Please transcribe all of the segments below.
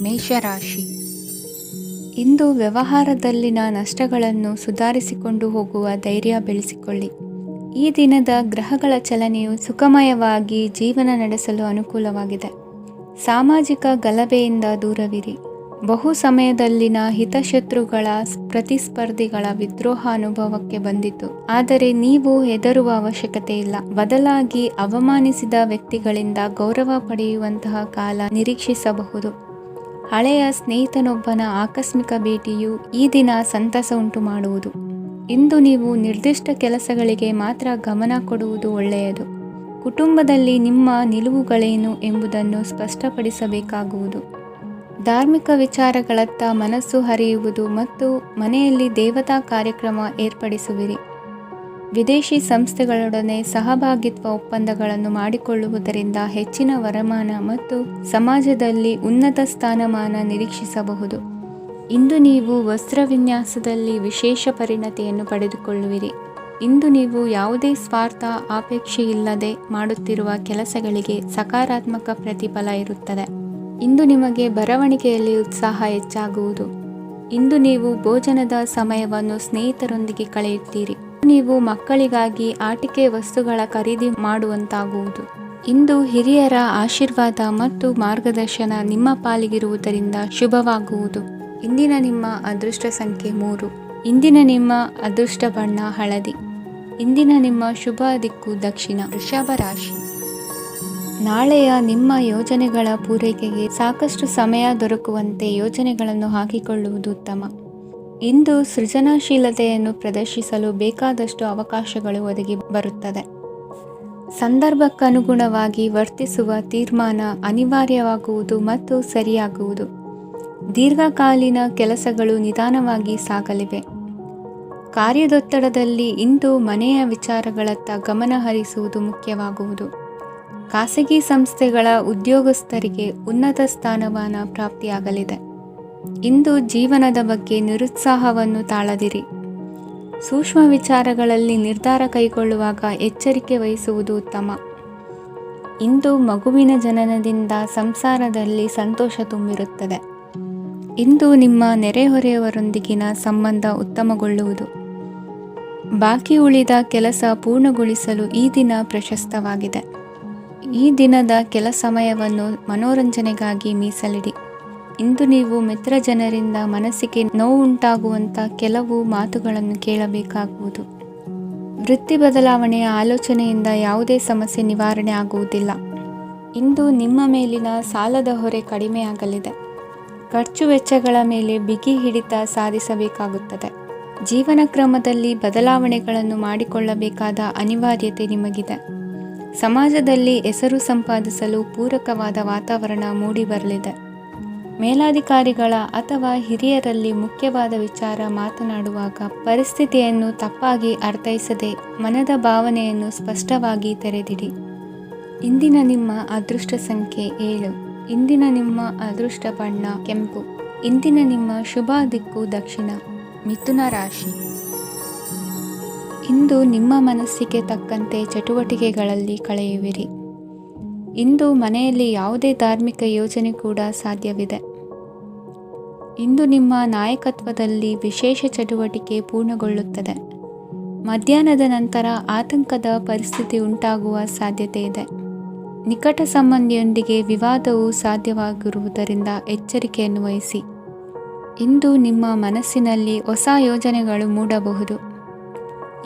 ಮೇಷರಾಶಿ. ಇಂದು ವ್ಯವಹಾರದಲ್ಲಿನ ನಷ್ಟಗಳನ್ನು ಸುಧಾರಿಸಿಕೊಂಡು ಹೋಗುವ ಧೈರ್ಯ ಬೆಳೆಸಿಕೊಳ್ಳಿ. ಈ ದಿನದ ಗ್ರಹಗಳ ಚಲನೆಯು ಸುಖಮಯವಾಗಿ ಜೀವನ ನಡೆಸಲು ಅನುಕೂಲವಾಗಿದೆ. ಸಾಮಾಜಿಕ ಗಲಭೆಯಿಂದ ದೂರವಿರಿ. ಬಹು ಸಮಯದಲ್ಲಿನ ಹಿತಶತ್ರುಗಳ ಪ್ರತಿಸ್ಪರ್ಧಿಗಳ ವಿದ್ರೋಹ ಅನುಭವಕ್ಕೆ ಬಂದಿತು. ಆದರೆ ನೀವು ಹೆದರುವ ಅವಶ್ಯಕತೆ ಇಲ್ಲ. ಬದಲಾಗಿ ಅವಮಾನಿಸಿದ ವ್ಯಕ್ತಿಗಳಿಂದ ಗೌರವ ಪಡೆಯುವಂತಹ ಕಾಲ ನಿರೀಕ್ಷಿಸಬಹುದು. ಹಳೆಯ ಸ್ನೇಹಿತನೊಬ್ಬನ ಆಕಸ್ಮಿಕ ಭೇಟಿಯು ಈ ದಿನ ಸಂತಸ ಉಂಟು ಮಾಡುವುದು. ಇಂದು ನೀವು ನಿರ್ದಿಷ್ಟ ಕೆಲಸಗಳಿಗೆ ಮಾತ್ರ ಗಮನ ಕೊಡುವುದು ಒಳ್ಳೆಯದು. ಕುಟುಂಬದಲ್ಲಿ ನಿಮ್ಮ ನಿಲುವುಗಳೇನು ಎಂಬುದನ್ನು ಸ್ಪಷ್ಟಪಡಿಸಬೇಕಾಗುವುದು. ಧಾರ್ಮಿಕ ವಿಚಾರಗಳತ್ತ ಮನಸ್ಸು ಹರಿಯುವುದು ಮತ್ತು ಮನೆಯಲ್ಲಿ ದೇವತಾ ಕಾರ್ಯಕ್ರಮ ಏರ್ಪಡಿಸುವಿರಿ. ವಿದೇಶಿ ಸಂಸ್ಥೆಗಳೊಡನೆ ಸಹಭಾಗಿತ್ವ ಒಪ್ಪಂದಗಳನ್ನು ಮಾಡಿಕೊಳ್ಳುವುದರಿಂದ ಹೆಚ್ಚಿನ ವರಮಾನ ಮತ್ತು ಸಮಾಜದಲ್ಲಿ ಉನ್ನತ ಸ್ಥಾನಮಾನ ನಿರೀಕ್ಷಿಸಬಹುದು. ಇಂದು ನೀವು ವಸ್ತ್ರವಿನ್ಯಾಸದಲ್ಲಿ ವಿಶೇಷ ಪರಿಣತಿಯನ್ನು ಪಡೆದುಕೊಳ್ಳುವಿರಿ. ಇಂದು ನೀವು ಯಾವುದೇ ಸ್ವಾರ್ಥ ಅಪೇಕ್ಷೆಯಿಲ್ಲದೆ ಮಾಡುತ್ತಿರುವ ಕೆಲಸಗಳಿಗೆ ಸಕಾರಾತ್ಮಕ ಪ್ರತಿಫಲ ಇರುತ್ತದೆ. ಇಂದು ನಿಮಗೆ ಬರವಣಿಗೆಯಲ್ಲಿ ಉತ್ಸಾಹ ಹೆಚ್ಚಾಗುವುದು. ಇಂದು ನೀವು ಭೋಜನದ ಸಮಯವನ್ನು ಸ್ನೇಹಿತರೊಂದಿಗೆ ಕಳೆಯುತ್ತೀರಿ. ನೀವು ಮಕ್ಕಳಿಗಾಗಿ ಆಟಿಕೆ ವಸ್ತುಗಳ ಖರೀದಿ ಮಾಡುವಂತಾಗುವುದು. ಇಂದು ಹಿರಿಯರ ಆಶೀರ್ವಾದ ಮತ್ತು ಮಾರ್ಗದರ್ಶನ ನಿಮ್ಮ ಪಾಲಿಗಿರುವುದರಿಂದ ಶುಭವಾಗುವುದು. ಇಂದಿನ ನಿಮ್ಮ ಅದೃಷ್ಟ ಸಂಖ್ಯೆ 3. ಇಂದಿನ ನಿಮ್ಮ ಅದೃಷ್ಟ ಬಣ್ಣ ಹಳದಿ. ಇಂದಿನ ನಿಮ್ಮ ಶುಭ ದಿಕ್ಕು ದಕ್ಷಿಣ. ವೃಷಭ ರಾಶಿ. ನಾಳೆಯ ನಿಮ್ಮ ಯೋಜನೆಗಳ ಪೂರೈಕೆಗೆ ಸಾಕಷ್ಟು ಸಮಯ ದೊರಕುವಂತೆ ಯೋಜನೆಗಳನ್ನು ಹಾಕಿಕೊಳ್ಳುವುದು ಉತ್ತಮ. ಇಂದು ಸೃಜನಶೀಲತೆಯನ್ನು ಪ್ರದರ್ಶಿಸಲು ಬೇಕಾದಷ್ಟು ಅವಕಾಶಗಳು ಒದಗಿ ಬರುತ್ತದೆ. ಸಂದರ್ಭಕ್ಕನುಗುಣವಾಗಿ ವರ್ತಿಸುವ ತೀರ್ಮಾನ ಅನಿವಾರ್ಯವಾಗುವುದು ಮತ್ತು ಸರಿಯಾಗುವುದು. ದೀರ್ಘಕಾಲೀನ ಕೆಲಸಗಳು ನಿಧಾನವಾಗಿ ಸಾಗಲಿವೆ. ಕಾರ್ಯದೊತ್ತಡದಲ್ಲಿ ಇಂದು ಮನೆಯ ವಿಚಾರಗಳತ್ತ ಗಮನ ಹರಿಸುವುದು ಮುಖ್ಯವಾಗುವುದು. ಖಾಸಗಿ ಸಂಸ್ಥೆಗಳ ಉದ್ಯೋಗಸ್ಥರಿಗೆ ಉನ್ನತ ಸ್ಥಾನಮಾನ ಪ್ರಾಪ್ತಿಯಾಗಲಿದೆ. ಇಂದು ಜೀವನದ ಬಗ್ಗೆ ನಿರುತ್ಸಾಹವನ್ನು ತಾಳದಿರಿ. ಸೂಕ್ಷ್ಮ ವಿಚಾರಗಳಲ್ಲಿ ನಿರ್ಧಾರ ಕೈಗೊಳ್ಳುವಾಗ ಎಚ್ಚರಿಕೆ ವಹಿಸುವುದು ಉತ್ತಮ. ಇಂದು ಮಗುವಿನ ಜನನದಿಂದ ಸಂಸಾರದಲ್ಲಿ ಸಂತೋಷ ತುಂಬಿರುತ್ತದೆ. ಇಂದು ನಿಮ್ಮ ನೆರೆಹೊರೆಯವರೊಂದಿಗಿನ ಸಂಬಂಧ ಉತ್ತಮಗೊಳ್ಳುವುದು. ಬಾಕಿ ಉಳಿದ ಕೆಲಸ ಪೂರ್ಣಗೊಳಿಸಲು ಈ ದಿನ ಪ್ರಶಸ್ತವಾಗಿದೆ. ಈ ದಿನದ ಕೆಲ ಸಮಯವನ್ನು ಮನೋರಂಜನೆಗಾಗಿ ಮೀಸಲಿಡಿ. ಇಂದು ನೀವು ಮಿತ್ರ ಜನರಿಂದ ಮನಸ್ಸಿಗೆ ನೋವುಂಟಾಗುವಂಥ ಕೆಲವು ಮಾತುಗಳನ್ನು ಕೇಳಬೇಕಾಗುವುದು. ವೃತ್ತಿ ಬದಲಾವಣೆಯ ಆಲೋಚನೆಯಿಂದ ಯಾವುದೇ ಸಮಸ್ಯೆ ನಿವಾರಣೆ ಆಗುವುದಿಲ್ಲ. ಇಂದು ನಿಮ್ಮ ಮೇಲಿನ ಸಾಲದ ಹೊರೆ ಕಡಿಮೆಯಾಗಲಿದೆ. ಖರ್ಚು ವೆಚ್ಚಗಳ ಮೇಲೆ ಬಿಗಿ ಹಿಡಿತ ಸಾಧಿಸಬೇಕಾಗುತ್ತದೆ. ಜೀವನ ಕ್ರಮದಲ್ಲಿ ಬದಲಾವಣೆಗಳನ್ನು ಮಾಡಿಕೊಳ್ಳಬೇಕಾದ ಅನಿವಾರ್ಯತೆ ನಿಮಗಿದೆ. ಸಮಾಜದಲ್ಲಿ ಹೆಸರು ಸಂಪಾದಿಸಲು ಪೂರಕವಾದ ವಾತಾವರಣ ಮೂಡಿಬರಲಿದೆ. ಮೇಲಾಧಿಕಾರಿಗಳ ಅಥವಾ ಹಿರಿಯರಲ್ಲಿ ಮುಖ್ಯವಾದ ವಿಚಾರ ಮಾತನಾಡುವಾಗ ಪರಿಸ್ಥಿತಿಯನ್ನು ತಪ್ಪಾಗಿ ಅರ್ಥೈಸದೆ ಮನದ ಭಾವನೆಯನ್ನು ಸ್ಪಷ್ಟವಾಗಿ ತೆರೆದಿಡಿ. ಇಂದಿನ ನಿಮ್ಮ ಅದೃಷ್ಟ ಸಂಖ್ಯೆ 7. ಇಂದಿನ ನಿಮ್ಮ ಅದೃಷ್ಟ ಬಣ್ಣ ಕೆಂಪು. ಇಂದಿನ ನಿಮ್ಮ ಶುಭ ದಿಕ್ಕು ದಕ್ಷಿಣ. ಮಿಥುನ ರಾಶಿ. ಇಂದು ನಿಮ್ಮ ಮನಸ್ಸಿಗೆ ತಕ್ಕಂತೆ ಚಟುವಟಿಕೆಗಳಲ್ಲಿ ಕಳೆಯುವಿರಿ. ಇಂದು ಮನೆಯಲ್ಲಿ ಯಾವುದೇ ಧಾರ್ಮಿಕ ಯೋಜನೆ ಕೂಡ ಸಾಧ್ಯವಿದೆ. ಇಂದು ನಿಮ್ಮ ನಾಯಕತ್ವದಲ್ಲಿ ವಿಶೇಷ ಚಟುವಟಿಕೆ ಪೂರ್ಣಗೊಳ್ಳುತ್ತದೆ. ಮಧ್ಯಾಹ್ನದ ನಂತರ ಆತಂಕದ ಪರಿಸ್ಥಿತಿ ಉಂಟಾಗುವ ಸಾಧ್ಯತೆ ಇದೆ. ನಿಕಟ ಸಂಬಂಧಿಯೊಂದಿಗೆ ವಿವಾದವು ಸಾಧ್ಯವಾಗಿರುವುದರಿಂದ ಎಚ್ಚರಿಕೆಯನ್ನು ವಹಿಸಿ. ಇಂದು ನಿಮ್ಮ ಮನಸ್ಸಿನಲ್ಲಿ ಹೊಸ ಯೋಜನೆಗಳು ಮೂಡಬಹುದು.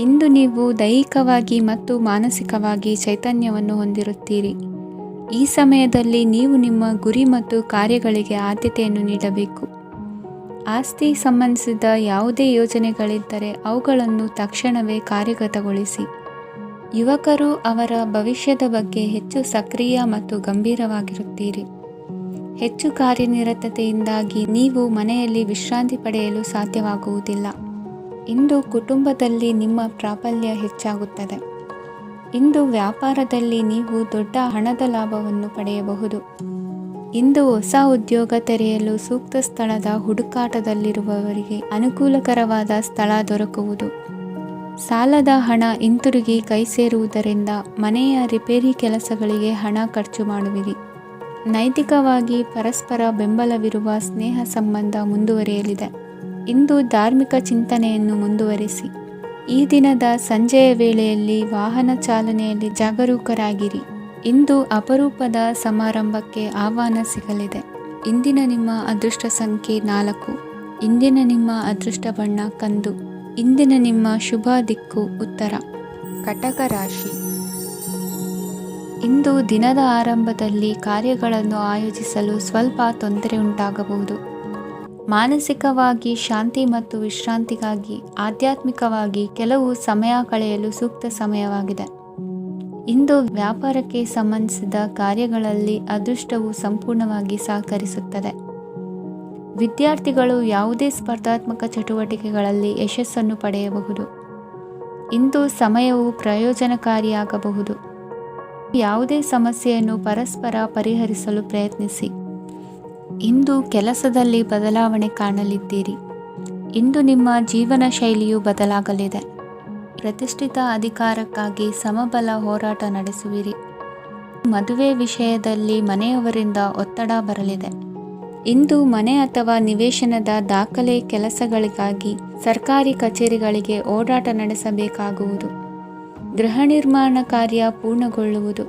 ಇಂದು ನೀವು ದೈಹಿಕವಾಗಿ ಮತ್ತು ಮಾನಸಿಕವಾಗಿ ಚೈತನ್ಯವನ್ನು ಹೊಂದಿರುತ್ತೀರಿ. ಈ ಸಮಯದಲ್ಲಿ ನೀವು ನಿಮ್ಮ ಗುರಿ ಮತ್ತು ಕಾರ್ಯಗಳಿಗೆ ಆದ್ಯತೆಯನ್ನು ನೀಡಬೇಕು. ಆಸ್ತಿ ಸಂಬಂಧಿಸಿದ ಯಾವುದೇ ಯೋಜನೆಗಳಿದ್ದರೆ ಅವುಗಳನ್ನು ತಕ್ಷಣವೇ ಕಾರ್ಯಗತಗೊಳಿಸಿ. ಯುವಕರು ಅವರ ಭವಿಷ್ಯದ ಬಗ್ಗೆ ಹೆಚ್ಚು ಸಕ್ರಿಯ ಮತ್ತು ಗಂಭೀರವಾಗಿರುತ್ತೀರಿ. ಹೆಚ್ಚು ಕಾರ್ಯನಿರತತೆಯಿಂದಾಗಿ ನೀವು ಮನೆಯಲ್ಲಿ ವಿಶ್ರಾಂತಿ ಪಡೆಯಲು ಸಾಧ್ಯವಾಗುವುದಿಲ್ಲ. ಇಂದು ಕುಟುಂಬದಲ್ಲಿ ನಿಮ್ಮ ಪ್ರಾಬಲ್ಯ ಹೆಚ್ಚಾಗುತ್ತದೆ. ಇಂದು ವ್ಯಾಪಾರದಲ್ಲಿ ನೀವು ದೊಡ್ಡ ಹಣದ ಲಾಭವನ್ನು ಪಡೆಯಬಹುದು. ಇಂದು ಹೊಸ ಉದ್ಯೋಗ ತೆರೆಯಲು ಸೂಕ್ತ ಸ್ಥಳದ ಹುಡುಕಾಟದಲ್ಲಿರುವವರಿಗೆ ಅನುಕೂಲಕರವಾದ ಸ್ಥಳ ದೊರಕುವುದು. ಸಾಲದ ಹಣ ಹಿಂತಿರುಗಿ ಕೈ ಸೇರುವುದರಿಂದ ಮನೆಯ ರಿಪೇರಿ ಕೆಲಸಗಳಿಗೆ ಹಣ ಖರ್ಚು ಮಾಡುವಿರಿ. ನೈತಿಕವಾಗಿ ಪರಸ್ಪರ ಬೆಂಬಲವಿರುವ ಸ್ನೇಹ ಸಂಬಂಧ ಮುಂದುವರಿಯಲಿದೆ. ಇಂದು ಧಾರ್ಮಿಕ ಚಿಂತನೆಯನ್ನು ಮುಂದುವರಿಸಿ. ಈ ದಿನದ ಸಂಜೆಯ ವೇಳೆಯಲ್ಲಿ ವಾಹನ ಚಾಲನೆಯಲ್ಲಿ ಜಾಗರೂಕರಾಗಿರಿ. ಇಂದು ಅಪರೂಪದ ಸಮಾರಂಭಕ್ಕೆ ಆಹ್ವಾನ ಸಿಗಲಿದೆ. ಇಂದಿನ ನಿಮ್ಮ ಅದೃಷ್ಟ ಸಂಖ್ಯೆ 4. ಇಂದಿನ ನಿಮ್ಮ ಅದೃಷ್ಟ ಬಣ್ಣ ಕಂದು. ಇಂದಿನ ನಿಮ್ಮ ಶುಭ ದಿಕ್ಕು ಉತ್ತರ. ಕಟಕ ರಾಶಿ. ಇಂದು ದಿನದ ಆರಂಭದಲ್ಲಿ ಕಾರ್ಯಗಳನ್ನು ಆಯೋಜಿಸಲು ಸ್ವಲ್ಪ ತೊಂದರೆ ಉಂಟಾಗಬಹುದು. ಮಾನಸಿಕವಾಗಿ ಶಾಂತಿ ಮತ್ತು ವಿಶ್ರಾಂತಿಗಾಗಿ ಆಧ್ಯಾತ್ಮಿಕವಾಗಿ ಕೆಲವು ಸಮಯ ಕಳೆಯಲು ಸೂಕ್ತ ಸಮಯವಾಗಿದೆ. ಇಂದು ವ್ಯಾಪಾರಕ್ಕೆ ಸಂಬಂಧಿಸಿದ ಕಾರ್ಯಗಳಲ್ಲಿ ಅದೃಷ್ಟವು ಸಂಪೂರ್ಣವಾಗಿ ಸಹಕರಿಸುತ್ತದೆ. ವಿದ್ಯಾರ್ಥಿಗಳು ಯಾವುದೇ ಸ್ಪರ್ಧಾತ್ಮಕ ಚಟುವಟಿಕೆಗಳಲ್ಲಿ ಯಶಸ್ಸನ್ನು ಪಡೆಯಬಹುದು. ಇಂದು ಸಮಯವು ಪ್ರಯೋಜನಕಾರಿಯಾಗಬಹುದು. ಯಾವುದೇ ಸಮಸ್ಯೆಯನ್ನು ಪರಸ್ಪರ ಪರಿಹರಿಸಲು ಪ್ರಯತ್ನಿಸಿ. ಇಂದು ಕೆಲಸದಲ್ಲಿ ಬದಲಾವಣೆ ಕಾಣಲಿದ್ದೀರಿ. ಇಂದು ನಿಮ್ಮ ಜೀವನ ಶೈಲಿಯು ಬದಲಾಗಲಿದೆ. ಪ್ರತಿಷ್ಠಿತ ಅಧಿಕಾರಕ್ಕಾಗಿ ಸಮಬಲ ಹೋರಾಟ ನಡೆಸುವಿರಿ. ಮದುವೆ ವಿಷಯದಲ್ಲಿ ಮನೆಯವರಿಂದ ಒತ್ತಡ ಬರಲಿದೆ. ಇಂದು ಮನೆ ಅಥವಾ ನಿವೇಶನದ ದಾಖಲೆ ಕೆಲಸಗಳಿಗಾಗಿ ಸರ್ಕಾರಿ ಕಚೇರಿಗಳಿಗೆ ಓಡಾಟ ನಡೆಸಬೇಕಾಗುವುದು. ಗೃಹ ನಿರ್ಮಾಣ ಕಾರ್ಯ ಪೂರ್ಣಗೊಳ್ಳುವುದು.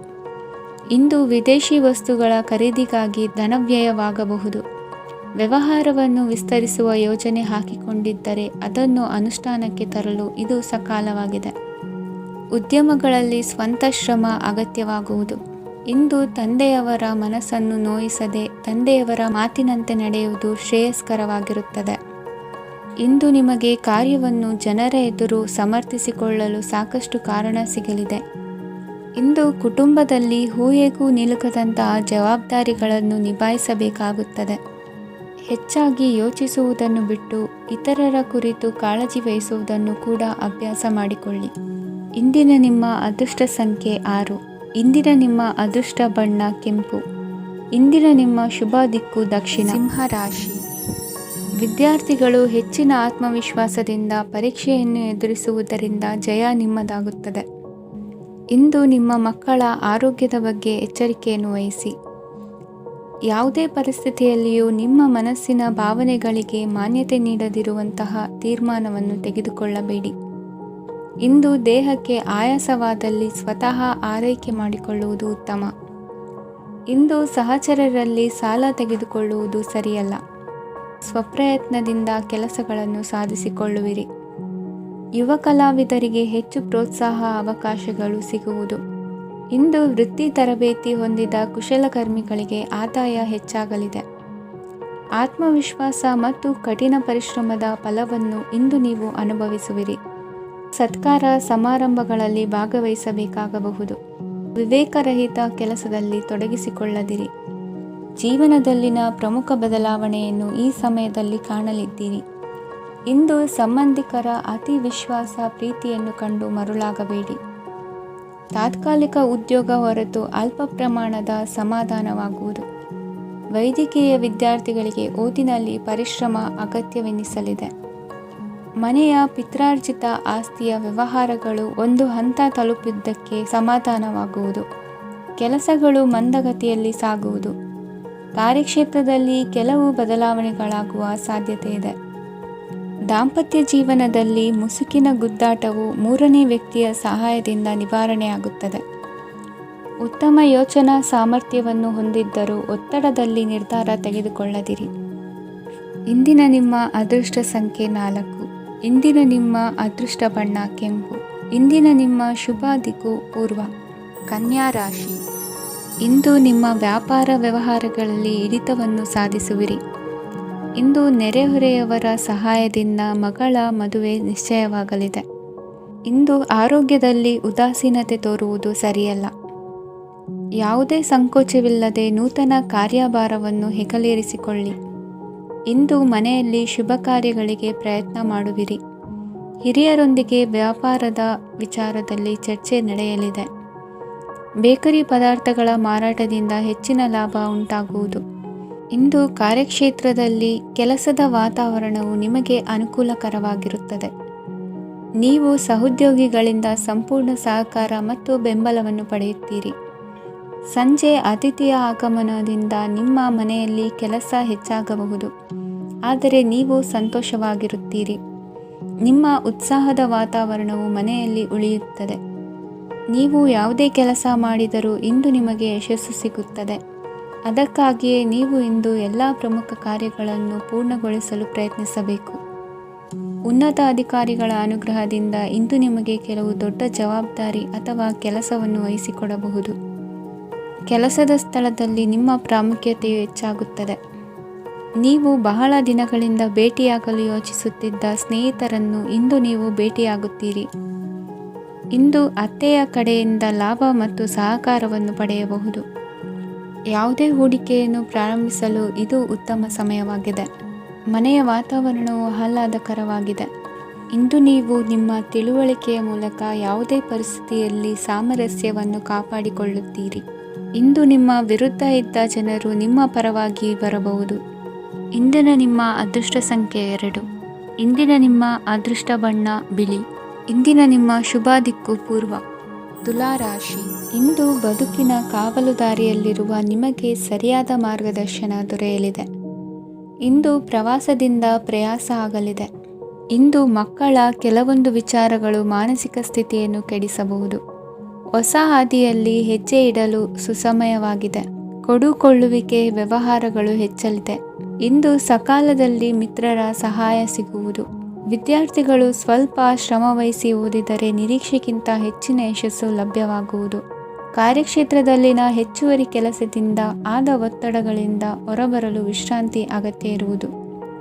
ಇಂದು ವಿದೇಶಿ ವಸ್ತುಗಳ ಖರೀದಿಗಾಗಿ ಧನವ್ಯಯವಾಗಬಹುದು. ವ್ಯವಹಾರವನ್ನು ವಿಸ್ತರಿಸುವ ಯೋಜನೆ ಹಾಕಿಕೊಂಡಿದ್ದರೆ ಅದನ್ನು ಅನುಷ್ಠಾನಕ್ಕೆ ತರಲು ಇದು ಸಕಾಲವಾಗಿದೆ. ಉದ್ಯಮಗಳಲ್ಲಿ ಸ್ವಂತ ಶ್ರಮ ಅಗತ್ಯವಾಗುವುದು. ಇಂದು ತಂದೆಯವರ ಮನಸ್ಸನ್ನು ನೋಯಿಸದೆ ತಂದೆಯವರ ಮಾತಿನಂತೆ ನಡೆಯುವುದು ಶ್ರೇಯಸ್ಕರವಾಗಿರುತ್ತದೆ. ಇಂದು ನಿಮಗೆ ಕಾರ್ಯವನ್ನು ಜನರ ಎದುರು ಸಮರ್ಥಿಸಿಕೊಳ್ಳಲು ಸಾಕಷ್ಟು ಕಾರಣ ಸಿಗಲಿದೆ. ಇಂದು ಕುಟುಂಬದಲ್ಲಿ ಹೂಯೆಗೂ ನಿಲುಕದಂತಹ ಜವಾಬ್ದಾರಿಗಳನ್ನು ನಿಭಾಯಿಸಬೇಕಾಗುತ್ತದೆ. ಹೆಚ್ಚಾಗಿ ಯೋಚಿಸುವುದನ್ನು ಬಿಟ್ಟು ಇತರರ ಕುರಿತು ಕಾಳಜಿ ವಹಿಸುವುದನ್ನು ಕೂಡ ಅಭ್ಯಾಸ ಮಾಡಿಕೊಳ್ಳಿ. ಇಂದಿನ ನಿಮ್ಮ ಅದೃಷ್ಟ ಸಂಖ್ಯೆ 6. ಇಂದಿನ ನಿಮ್ಮ ಅದೃಷ್ಟ ಬಣ್ಣ ಕೆಂಪು. ಇಂದಿನ ನಿಮ್ಮ ಶುಭ ದಿಕ್ಕು ದಕ್ಷಿಣ. ಸಿಂಹ ರಾಶಿ. ವಿದ್ಯಾರ್ಥಿಗಳು ಹೆಚ್ಚಿನ ಆತ್ಮವಿಶ್ವಾಸದಿಂದ ಪರೀಕ್ಷೆಯನ್ನು ಎದುರಿಸುವುದರಿಂದ ಜಯ ನಿಮ್ಮದಾಗುತ್ತದೆ. ಇಂದು ನಿಮ್ಮ ಮಕ್ಕಳ ಆರೋಗ್ಯದ ಬಗ್ಗೆ ಎಚ್ಚರಿಕೆಯನ್ನು ವಹಿಸಿ. ಯಾವುದೇ ಪರಿಸ್ಥಿತಿಯಲ್ಲಿಯೂ ನಿಮ್ಮ ಮನಸ್ಸಿನ ಭಾವನೆಗಳಿಗೆ ಮಾನ್ಯತೆ ನೀಡದಿರುವಂತಹ ತೀರ್ಮಾನವನ್ನು ತೆಗೆದುಕೊಳ್ಳಬೇಡಿ. ಇಂದು ದೇಹಕ್ಕೆ ಆಯಾಸವಾದಲ್ಲಿ ಸ್ವತಃ ಆರೈಕೆ ಮಾಡಿಕೊಳ್ಳುವುದು ಉತ್ತಮ. ಇಂದು ಸಹಚರರಲ್ಲಿ ಸಾಲ ತೆಗೆದುಕೊಳ್ಳುವುದು ಸರಿಯಲ್ಲ. ಸ್ವಪ್ರಯತ್ನದಿಂದ ಕೆಲಸಗಳನ್ನು ಸಾಧಿಸಿಕೊಳ್ಳುವಿರಿ. ಯುವ ಕಲಾವಿದರಿಗೆ ಹೆಚ್ಚು ಪ್ರೋತ್ಸಾಹ ಅವಕಾಶಗಳು ಸಿಗುವುದು. ಇಂದು ವೃತ್ತಿ ತರಬೇತಿ ಹೊಂದಿದ ಕುಶಲಕರ್ಮಿಗಳಿಗೆ ಆದಾಯ ಹೆಚ್ಚಾಗಲಿದೆ. ಆತ್ಮವಿಶ್ವಾಸ ಮತ್ತು ಕಠಿಣ ಪರಿಶ್ರಮದ ಫಲವನ್ನು ಇಂದು ನೀವು ಅನುಭವಿಸುವಿರಿ. ಸತ್ಕಾರ ಸಮಾರಂಭಗಳಲ್ಲಿ ಭಾಗವಹಿಸಬೇಕಾಗಬಹುದು. ವಿವೇಕರಹಿತ ಕೆಲಸದಲ್ಲಿ ತೊಡಗಿಸಿಕೊಳ್ಳದಿರಿ. ಜೀವನದಲ್ಲಿನ ಪ್ರಮುಖ ಬದಲಾವಣೆಯನ್ನು ಈ ಸಮಯದಲ್ಲಿ ಕಾಣಲಿದ್ದೀರಿ. ಇಂದು ಸಂಬಂಧಿಕರ ಅತಿ ವಿಶ್ವಾಸ ಪ್ರೀತಿಯನ್ನು ಕಂಡು ಮರುಳಾಗಬೇಡಿ. ತಾತ್ಕಾಲಿಕ ಉದ್ಯೋಗ ಹೊರತು ಅಲ್ಪ ಪ್ರಮಾಣದ ಸಮಾಧಾನವಾಗುವುದು. ವೈದ್ಯಕೀಯ ವಿದ್ಯಾರ್ಥಿಗಳಿಗೆ ಓದಿನಲ್ಲಿ ಪರಿಶ್ರಮ ಅಗತ್ಯವೆನಿಸಲಿದೆ. ಮನೆಯ ಪಿತ್ರಾರ್ಜಿತ ಆಸ್ತಿಯ ವ್ಯವಹಾರಗಳು ಒಂದು ಹಂತ ತಲುಪಿದ್ದಕ್ಕೆ ಸಮಾಧಾನವಾಗುವುದು. ಕೆಲಸಗಳು ಮಂದಗತಿಯಲ್ಲಿ ಸಾಗುವುದು. ಕಾರ್ಯಕ್ಷೇತ್ರದಲ್ಲಿ ಕೆಲವು ಬದಲಾವಣೆಗಳಾಗುವ ಸಾಧ್ಯತೆ ಇದೆ. ದಾಂಪತ್ಯ ಜೀವನದಲ್ಲಿ ಮುಸುಕಿನ ಗುದ್ದಾಟವು ಮೂರನೇ ವ್ಯಕ್ತಿಯ ಸಹಾಯದಿಂದ ನಿವಾರಣೆಯಾಗುತ್ತದೆ. ಉತ್ತಮ ಯೋಚನಾ ಸಾಮರ್ಥ್ಯವನ್ನು ಹೊಂದಿದ್ದರೂ ಒತ್ತಡದಲ್ಲಿ ನಿರ್ಧಾರ ತೆಗೆದುಕೊಳ್ಳದಿರಿ. ಇಂದಿನ ನಿಮ್ಮ ಅದೃಷ್ಟ ಸಂಖ್ಯೆ 4. ಇಂದಿನ ನಿಮ್ಮ ಅದೃಷ್ಟ ಬಣ್ಣ ಕೆಂಪು. ಇಂದಿನ ನಿಮ್ಮ ಶುಭ ದಿಕ್ಕು ಪೂರ್ವ. ಕನ್ಯಾ ರಾಶಿ. ಇಂದು ನಿಮ್ಮ ವ್ಯಾಪಾರ ವ್ಯವಹಾರಗಳಲ್ಲಿ ಹಿಡಿತವನ್ನು ಸಾಧಿಸುವಿರಿ. ಇಂದು ನೆರೆಹೊರೆಯವರ ಸಹಾಯದಿಂದ ಮಗಳ ಮದುವೆ ನಿಶ್ಚಯವಾಗಲಿದೆ. ಇಂದು ಆರೋಗ್ಯದಲ್ಲಿ ಉದಾಸೀನತೆ ತೋರುವುದು ಸರಿಯಲ್ಲ. ಯಾವುದೇ ಸಂಕೋಚವಿಲ್ಲದೆ ನೂತನ ಕಾರ್ಯಭಾರವನ್ನು ಹೆಗಲೇರಿಸಿಕೊಳ್ಳಿ. ಇಂದು ಮನೆಯಲ್ಲಿ ಶುಭ ಕಾರ್ಯಗಳಿಗೆ ಪ್ರಯತ್ನ ಮಾಡುವಿರಿ. ಹಿರಿಯರೊಂದಿಗೆ ವ್ಯಾಪಾರದ ವಿಚಾರದಲ್ಲಿ ಚರ್ಚೆ ನಡೆಯಲಿದೆ. ಬೇಕರಿ ಪದಾರ್ಥಗಳ ಮಾರಾಟದಿಂದ ಹೆಚ್ಚಿನ ಲಾಭ ಉಂಟಾಗುವುದು. ಇಂದು ಕಾರ್ಯಕ್ಷೇತ್ರದಲ್ಲಿ ಕೆಲಸದ ವಾತಾವರಣವು ನಿಮಗೆ ಅನುಕೂಲಕರವಾಗಿರುತ್ತದೆ. ನೀವು ಸಹೋದ್ಯೋಗಿಗಳಿಂದ ಸಂಪೂರ್ಣ ಸಹಕಾರ ಮತ್ತು ಬೆಂಬಲವನ್ನು ಪಡೆಯುತ್ತೀರಿ. ಸಂಜೆ ಅತಿಥಿಯ ಆಗಮನದಿಂದ ನಿಮ್ಮ ಮನೆಯಲ್ಲಿ ಕೆಲಸ ಹೆಚ್ಚಾಗಬಹುದು, ಆದರೆ ನೀವು ಸಂತೋಷವಾಗಿರುತ್ತೀರಿ. ನಿಮ್ಮ ಉತ್ಸಾಹದ ವಾತಾವರಣವು ಮನೆಯಲ್ಲಿ ಉಳಿಯುತ್ತದೆ. ನೀವು ಯಾವುದೇ ಕೆಲಸ ಮಾಡಿದರೂ ಇಂದು ನಿಮಗೆ ಯಶಸ್ಸು ಸಿಗುತ್ತದೆ. ಅದಕ್ಕಾಗಿಯೇ ನೀವು ಇಂದು ಎಲ್ಲ ಪ್ರಮುಖ ಕಾರ್ಯಗಳನ್ನು ಪೂರ್ಣಗೊಳಿಸಲು ಪ್ರಯತ್ನಿಸಬೇಕು. ಉನ್ನತ ಅಧಿಕಾರಿಗಳ ಅನುಗ್ರಹದಿಂದ ಇಂದು ನಿಮಗೆ ಕೆಲವು ದೊಡ್ಡ ಜವಾಬ್ದಾರಿ ಅಥವಾ ಕೆಲಸವನ್ನು ವಹಿಸಿಕೊಡಬಹುದು. ಕೆಲಸದ ಸ್ಥಳದಲ್ಲಿ ನಿಮ್ಮ ಪ್ರಾಮುಖ್ಯತೆಯು ಹೆಚ್ಚಾಗುತ್ತದೆ. ನೀವು ಬಹಳ ದಿನಗಳಿಂದ ಭೇಟಿಯಾಗಲು ಯೋಚಿಸುತ್ತಿದ್ದ ಸ್ನೇಹಿತರನ್ನು ಇಂದು ನೀವು ಭೇಟಿಯಾಗುತ್ತೀರಿ. ಇಂದು ಅತ್ತೆಯ ಕಡೆಯಿಂದ ಲಾಭ ಮತ್ತು ಸಹಕಾರವನ್ನು ಪಡೆಯಬಹುದು. ಯಾವುದೇ ಹೂಡಿಕೆಯನ್ನು ಪ್ರಾರಂಭಿಸಲು ಇದು ಉತ್ತಮ ಸಮಯವಾಗಿದೆ. ಮನೆಯ ವಾತಾವರಣವು ಆಹ್ಲಾದಕರವಾಗಿದೆ. ಇಂದು ನೀವು ನಿಮ್ಮ ತಿಳುವಳಿಕೆಯ ಮೂಲಕ ಯಾವುದೇ ಪರಿಸ್ಥಿತಿಯಲ್ಲಿ ಸಾಮರಸ್ಯವನ್ನು ಕಾಪಾಡಿಕೊಳ್ಳುತ್ತೀರಿ. ಇಂದು ನಿಮ್ಮ ವಿರುದ್ಧ ಇದ್ದ ಜನರು ನಿಮ್ಮ ಪರವಾಗಿ ಬರಬಹುದು. ಇಂದಿನ ನಿಮ್ಮ ಅದೃಷ್ಟ ಸಂಖ್ಯೆ 2. ಇಂದಿನ ನಿಮ್ಮ ಅದೃಷ್ಟ ಬಣ್ಣ ಬಿಳಿ. ಇಂದಿನ ನಿಮ್ಮ ಶುಭ ದಿಕ್ಕು ಪೂರ್ವ. ತುಲಾ ರಾಶಿ. ಇಂದು ಬದುಕಿನ ಕಾವಲುದಾರಿಯಲ್ಲಿರುವ ನಿಮಗೆ ಸರಿಯಾದ ಮಾರ್ಗದರ್ಶನ ದೊರೆಯಲಿದೆ. ಇಂದು ಪ್ರವಾಸದಿಂದ ಪ್ರಯಾಸ ಆಗಲಿದೆ. ಇಂದು ಮಕ್ಕಳ ಕೆಲವೊಂದು ವಿಚಾರಗಳು ಮಾನಸಿಕ ಸ್ಥಿತಿಯನ್ನು ಕೆಡಿಸಬಹುದು. ಹೊಸ ಹಾದಿಯಲ್ಲಿ ಹೆಜ್ಜೆ ಇಡಲು ಸುಸಮಯವಾಗಿದೆ. ಕೊಡುಕೊಳ್ಳುವಿಕೆ ವ್ಯವಹಾರಗಳು ಹೆಚ್ಚಲಿದೆ. ಇಂದು ಸಕಾಲದಲ್ಲಿ ಮಿತ್ರರ ಸಹಾಯ ಸಿಗುವುದು. ವಿದ್ಯಾರ್ಥಿಗಳು ಸ್ವಲ್ಪ ಶ್ರಮವಹಿಸಿ ಓದಿದರೆ ನಿರೀಕ್ಷೆಗಿಂತ ಹೆಚ್ಚಿನ ಯಶಸ್ಸು ಲಭ್ಯವಾಗುವುದು. ಕಾರ್ಯಕ್ಷೇತ್ರದಲ್ಲಿನ ಹೆಚ್ಚುವರಿ ಕೆಲಸದಿಂದ ಆದ ಒತ್ತಡಗಳಿಂದ ಹೊರಬರಲು ವಿಶ್ರಾಂತಿ ಅಗತ್ಯ ಇರುವುದು.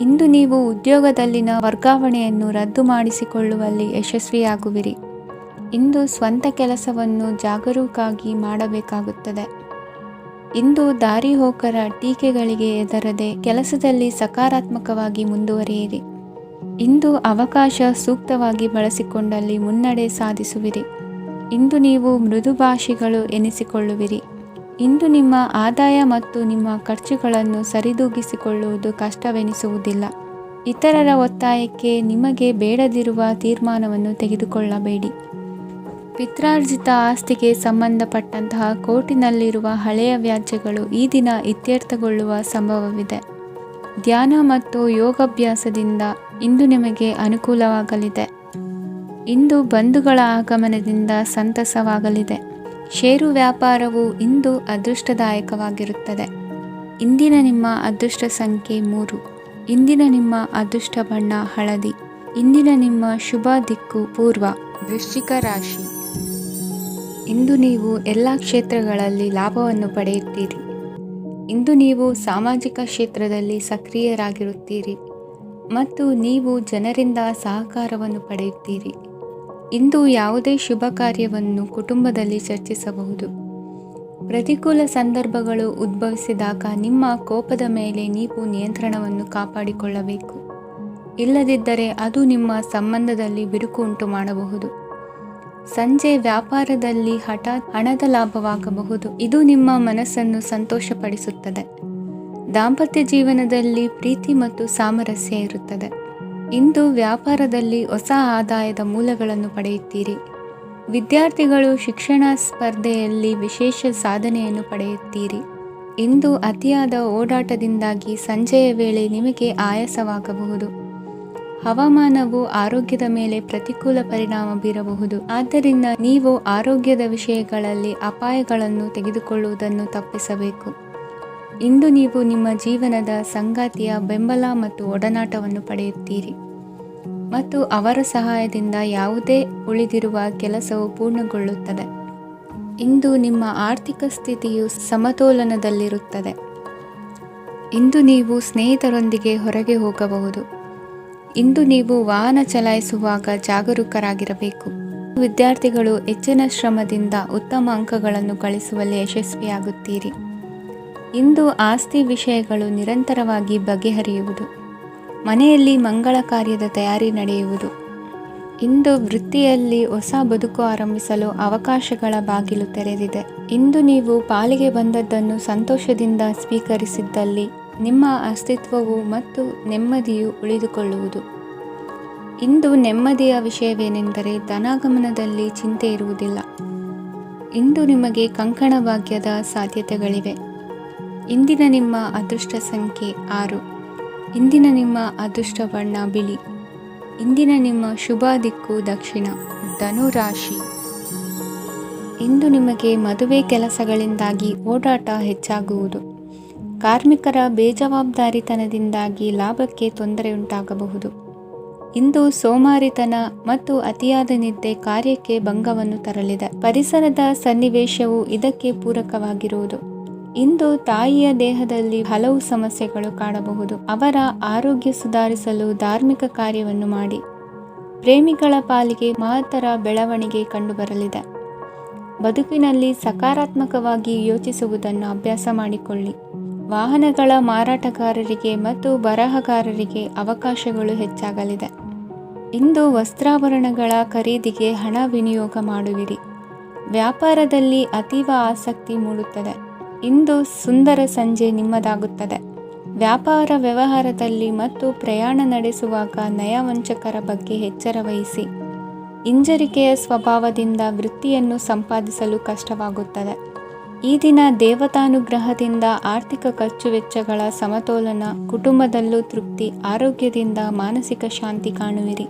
ಇಂದು ನೀವು ಉದ್ಯೋಗದಲ್ಲಿನ ವರ್ಗಾವಣೆಯನ್ನು ರದ್ದು ಮಾಡಿಸಿಕೊಳ್ಳುವಲ್ಲಿ ಯಶಸ್ವಿಯಾಗುವಿರಿ. ಇಂದು ಸ್ವಂತ ಕೆಲಸವನ್ನು ಜಾಗರೂಕವಾಗಿ ಮಾಡಬೇಕಾಗುತ್ತದೆ. ಇಂದು ದಾರಿಹೋಕರ ಟೀಕೆಗಳಿಗೆ ಹೆದರದೆ ಕೆಲಸದಲ್ಲಿ ಸಕಾರಾತ್ಮಕವಾಗಿ ಮುಂದುವರಿಯಿರಿ. ಇಂದು ಅವಕಾಶ ಸೂಕ್ತವಾಗಿ ಬಳಸಿಕೊಂಡಲ್ಲಿ ಮುನ್ನಡೆ ಸಾಧಿಸುವಿರಿ. ಇಂದು ನೀವು ಮೃದುಭಾಷಿಗಳು ಎನಿಸಿಕೊಳ್ಳುವಿರಿ. ಇಂದು ನಿಮ್ಮ ಆದಾಯ ಮತ್ತು ನಿಮ್ಮ ಖರ್ಚುಗಳನ್ನು ಸರಿದೂಗಿಸಿಕೊಳ್ಳುವುದು ಕಷ್ಟವೆನಿಸುವುದಿಲ್ಲ. ಇತರರ ಒತ್ತಾಯಕ್ಕೆ ನಿಮಗೆ ಬೇಡದಿರುವ ತೀರ್ಮಾನವನ್ನು ತೆಗೆದುಕೊಳ್ಳಬೇಡಿ. ಪಿತ್ರಾರ್ಜಿತ ಆಸ್ತಿಗೆ ಸಂಬಂಧಪಟ್ಟಂತಹ ಕೋರ್ಟಿನಲ್ಲಿರುವ ಹಳೆಯ ವ್ಯಾಜ್ಯಗಳು ಈ ದಿನ ಇತ್ಯರ್ಥಗೊಳ್ಳುವ ಸಂಭವವಿದೆ. ಧ್ಯಾನ ಮತ್ತು ಯೋಗಾಭ್ಯಾಸದಿಂದ ಇಂದು ನಿಮಗೆ ಅನುಕೂಲವಾಗಲಿದೆ. ಇಂದು ಬಂಧುಗಳ ಆಗಮನದಿಂದ ಸಂತಸವಾಗಲಿದೆ. ಷೇರು ವ್ಯಾಪಾರವು ಇಂದು ಅದೃಷ್ಟದಾಯಕವಾಗಿರುತ್ತದೆ. ಇಂದಿನ ನಿಮ್ಮ ಅದೃಷ್ಟ ಸಂಖ್ಯೆ 3. ಇಂದಿನ ನಿಮ್ಮ ಅದೃಷ್ಟ ಬಣ್ಣ ಹಳದಿ. ಇಂದಿನ ನಿಮ್ಮ ಶುಭ ದಿಕ್ಕು ಪೂರ್ವ. ವೃಶ್ಚಿಕ ರಾಶಿ. ಇಂದು ನೀವು ಎಲ್ಲ ಕ್ಷೇತ್ರಗಳಲ್ಲಿ ಲಾಭವನ್ನು ಪಡೆಯುತ್ತೀರಿ. ಇಂದು ನೀವು ಸಾಮಾಜಿಕ ಕ್ಷೇತ್ರದಲ್ಲಿ ಸಕ್ರಿಯರಾಗಿರುತ್ತೀರಿ ಮತ್ತು ನೀವು ಜನರಿಂದ ಸಹಕಾರವನ್ನು ಪಡೆಯುತ್ತೀರಿ. ಇಂದು ಯಾವುದೇ ಶುಭ ಕಾರ್ಯವನ್ನು ಕುಟುಂಬದಲ್ಲಿ ಚರ್ಚಿಸಬಹುದು. ಪ್ರತಿಕೂಲ ಸಂದರ್ಭಗಳು ಉದ್ಭವಿಸಿದಾಗ ನಿಮ್ಮ ಕೋಪದ ಮೇಲೆ ನೀವು ನಿಯಂತ್ರಣವನ್ನು ಕಾಪಾಡಿಕೊಳ್ಳಬೇಕು. ಇಲ್ಲದಿದ್ದರೆ ಅದು ನಿಮ್ಮ ಸಂಬಂಧದಲ್ಲಿ ಬಿರುಕು ಉಂಟು ಮಾಡಬಹುದು. ಸಂಜೆ ವ್ಯಾಪಾರದಲ್ಲಿ ಹಠಾತ್ ಹಣದ ಲಾಭವಾಗಬಹುದು. ಇದು ನಿಮ್ಮ ಮನಸ್ಸನ್ನು ಸಂತೋಷಪಡಿಸುತ್ತದೆ. ದಾಂಪತ್ಯ ಜೀವನದಲ್ಲಿ ಪ್ರೀತಿ ಮತ್ತು ಸಾಮರಸ್ಯ ಇರುತ್ತದೆ. ಇಂದು ವ್ಯಾಪಾರದಲ್ಲಿ ಹೊಸ ಆದಾಯದ ಮೂಲಗಳನ್ನು ಪಡೆಯುತ್ತೀರಿ. ವಿದ್ಯಾರ್ಥಿಗಳು ಶಿಕ್ಷಣ ಸ್ಪರ್ಧೆಯಲ್ಲಿ ವಿಶೇಷ ಸಾಧನೆಯನ್ನು ಪಡೆಯುತ್ತೀರಿ. ಇಂದು ಅತಿಯಾದ ಓಡಾಟದಿಂದಾಗಿ ಸಂಜೆಯ ವೇಳೆ ನಿಮಗೆ ಆಯಾಸವಾಗಬಹುದು. ಹವಾಮಾನವು ಆರೋಗ್ಯದ ಮೇಲೆ ಪ್ರತಿಕೂಲ ಪರಿಣಾಮ ಬೀರಬಹುದು. ಆದ್ದರಿಂದ ನೀವು ಆರೋಗ್ಯದ ವಿಷಯಗಳಲ್ಲಿ ಅಪಾಯಗಳನ್ನು ತೆಗೆದುಕೊಳ್ಳುವುದನ್ನು ತಪ್ಪಿಸಬೇಕು. ಇಂದು ನೀವು ನಿಮ್ಮ ಜೀವನದ ಸಂಗಾತಿಯ ಬೆಂಬಲ ಮತ್ತು ಒಡನಾಟವನ್ನು ಪಡೆಯುತ್ತೀರಿ ಮತ್ತು ಅವರ ಸಹಾಯದಿಂದ ಯಾವುದೇ ಉಳಿದಿರುವ ಕೆಲಸವು ಪೂರ್ಣಗೊಳ್ಳುತ್ತದೆ. ಇಂದು ನಿಮ್ಮ ಆರ್ಥಿಕ ಸ್ಥಿತಿಯು ಸಮತೋಲನದಲ್ಲಿರುತ್ತದೆ. ಇಂದು ನೀವು ಸ್ನೇಹಿತರೊಂದಿಗೆ ಹೊರಗೆ ಹೋಗಬಹುದು. ಇಂದು ನೀವು ವಾಹನ ಚಲಾಯಿಸುವಾಗ ಜಾಗರೂಕರಾಗಿರಬೇಕು. ವಿದ್ಯಾರ್ಥಿಗಳು ಹೆಚ್ಚಿನ ಶ್ರಮದಿಂದ ಉತ್ತಮ ಅಂಕಗಳನ್ನು ಗಳಿಸುವಲ್ಲಿ ಯಶಸ್ವಿಯಾಗುತ್ತೀರಿ. ಇಂದು ಆಸ್ತಿ ವಿಷಯಗಳು ನಿರಂತರವಾಗಿ ಬಗೆಹರಿಯುವುದು. ಮನೆಯಲ್ಲಿ ಮಂಗಳ ಕಾರ್ಯದ ತಯಾರಿ ನಡೆಯುವುದು. ಇಂದು ವೃತ್ತಿಯಲ್ಲಿ ಹೊಸ ಬದುಕು ಆರಂಭಿಸಲು ಅವಕಾಶಗಳ ಬಾಗಿಲು ತೆರೆದಿದೆ. ಇಂದು ನೀವು ಪಾಲಿಗೆ ಬಂದದ್ದನ್ನು ಸಂತೋಷದಿಂದ ಸ್ವೀಕರಿಸಿದ್ದಲ್ಲಿ ನಿಮ್ಮ ಅಸ್ತಿತ್ವವು ಮತ್ತು ನೆಮ್ಮದಿಯು ಉಳಿದುಕೊಳ್ಳುವುದು. ಇಂದು ನೆಮ್ಮದಿಯ ವಿಷಯವೇನೆಂದರೆ ಧನಾಗಮನದಲ್ಲಿ ಚಿಂತೆ ಇರುವುದಿಲ್ಲ. ಇಂದು ನಿಮಗೆ ಕಂಕಣ ಭಾಗ್ಯದ ಸಾಧ್ಯತೆಗಳಿವೆ. ಇಂದಿನ ನಿಮ್ಮ ಅದೃಷ್ಟ ಸಂಖ್ಯೆ 6. ಇಂದಿನ ನಿಮ್ಮ ಅದೃಷ್ಟ ಬಣ್ಣ ಬಿಳಿ. ಇಂದಿನ ನಿಮ್ಮ ಶುಭ ದಿಕ್ಕು ದಕ್ಷಿಣ. ಧನು ರಾಶಿ. ಇಂದು ನಿಮಗೆ ಮದುವೆ ಕೆಲಸಗಳಿಂದಾಗಿ ಓಡಾಟ ಹೆಚ್ಚಾಗುವುದು. ಕಾರ್ಮಿಕರ ಬೇಜವಾಬ್ದಾರಿತನದಿಂದಾಗಿ ಲಾಭಕ್ಕೆ ತೊಂದರೆಯುಂಟಾಗಬಹುದು. ಇಂದು ಸೋಮಾರಿತನ ಮತ್ತು ಅತಿಯಾದ ನಿದ್ದೆ ಕಾರ್ಯಕ್ಕೆ ಭಂಗವನ್ನು ತರಲಿದೆ. ಪರಿಸರದ ಸನ್ನಿವೇಶವು ಇದಕ್ಕೆ ಪೂರಕವಾಗಿರುವುದು. ಇಂದು ತಾಯಿಯ ದೇಹದಲ್ಲಿ ಹಲವು ಸಮಸ್ಯೆಗಳು ಕಾಣಬಹುದು. ಅವರ ಆರೋಗ್ಯ ಸುಧಾರಿಸಲು ಧಾರ್ಮಿಕ ಕಾರ್ಯವನ್ನು ಮಾಡಿ. ಪ್ರೇಮಿಗಳ ಪಾಲಿಗೆ ಮಹತ್ತರ ಬೆಳವಣಿಗೆ ಕಂಡುಬರಲಿದೆ. ಬದುಕಿನಲ್ಲಿ ಸಕಾರಾತ್ಮಕವಾಗಿ ಯೋಚಿಸುವುದನ್ನು ಅಭ್ಯಾಸ ಮಾಡಿಕೊಳ್ಳಿ. ವಾಹನಗಳ ಮಾರಾಟಗಾರರಿಗೆ ಮತ್ತು ಬರಹಗಾರರಿಗೆ ಅವಕಾಶಗಳು ಹೆಚ್ಚಾಗಲಿದೆ. ಇಂದು ವಸ್ತ್ರಾಭರಣಗಳ ಖರೀದಿಗೆ ಹಣ ವಿನಿಯೋಗ ಮಾಡುವಿರಿ. ವ್ಯಾಪಾರದಲ್ಲಿ ಅತೀವ ಆಸಕ್ತಿ ಮೂಡುತ್ತದೆ. ಇಂದು ಸುಂದರ ಸಂಜೆ ನಿಮ್ಮದಾಗುತ್ತದೆ. ವ್ಯಾಪಾರ ವ್ಯವಹಾರದಲ್ಲಿ ಮತ್ತು ಪ್ರಯಾಣ ನಡೆಸುವಾಗ ನಯವಂಚಕರ ಬಗ್ಗೆ ಎಚ್ಚರ ವಹಿಸಿ. ಹಿಂಜರಿಕೆಯ ಸ್ವಭಾವದಿಂದ ವೃತ್ತಿಯನ್ನು ಸಂಪಾದಿಸಲು ಕಷ್ಟವಾಗುತ್ತದೆ. ಈ ದಿನ ದೇವತಾನುಗ್ರಹದಿಂದ ಆರ್ಥಿಕ ಖರ್ಚು ವೆಚ್ಚಗಳ ಸಮತೋಲನ, ಕುಟುಂಬದಲ್ಲೂ ತೃಪ್ತಿ, ಆರೋಗ್ಯದಿಂದ ಮಾನಸಿಕ ಶಾಂತಿ ಕಾಣುವಿರಿ.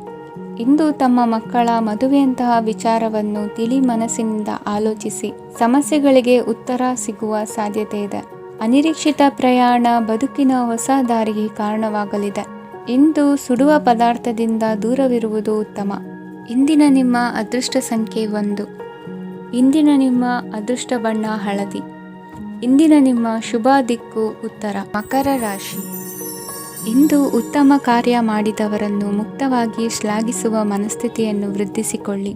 ಇಂದು ತಮ್ಮ ಮಕ್ಕಳ ಮದುವೆಯಂತಹ ವಿಚಾರವನ್ನು ತಿಳಿ ಮನಸ್ಸಿನಿಂದ ಆಲೋಚಿಸಿ. ಸಮಸ್ಯೆಗಳಿಗೆ ಉತ್ತರ ಸಿಗುವ ಸಾಧ್ಯತೆ ಇದೆ. ಅನಿರೀಕ್ಷಿತ ಪ್ರಯಾಣ ಬದುಕಿನ ಹೊಸ ದಾರಿಗೆ ಕಾರಣವಾಗಲಿದೆ. ಇಂದು ಸುಡುವ ಪದಾರ್ಥದಿಂದ ದೂರವಿರುವುದು ಉತ್ತಮ. ಇಂದಿನ ನಿಮ್ಮ ಅದೃಷ್ಟ ಸಂಖ್ಯೆ 1. ಇಂದಿನ ನಿಮ್ಮ ಅದೃಷ್ಟ ಬಣ್ಣ ಹಳದಿ. ಇಂದಿನ ನಿಮ್ಮ ಶುಭ ದಿಕ್ಕು ಉತ್ತರ. ಮಕರ ರಾಶಿ. ಇಂದು ಉತ್ತಮ ಕಾರ್ಯ ಮಾಡಿದವರನ್ನು ಮುಕ್ತವಾಗಿ ಶ್ಲಾಘಿಸುವ ಮನಸ್ಥಿತಿಯನ್ನು ವೃದ್ಧಿಸಿಕೊಳ್ಳಿ.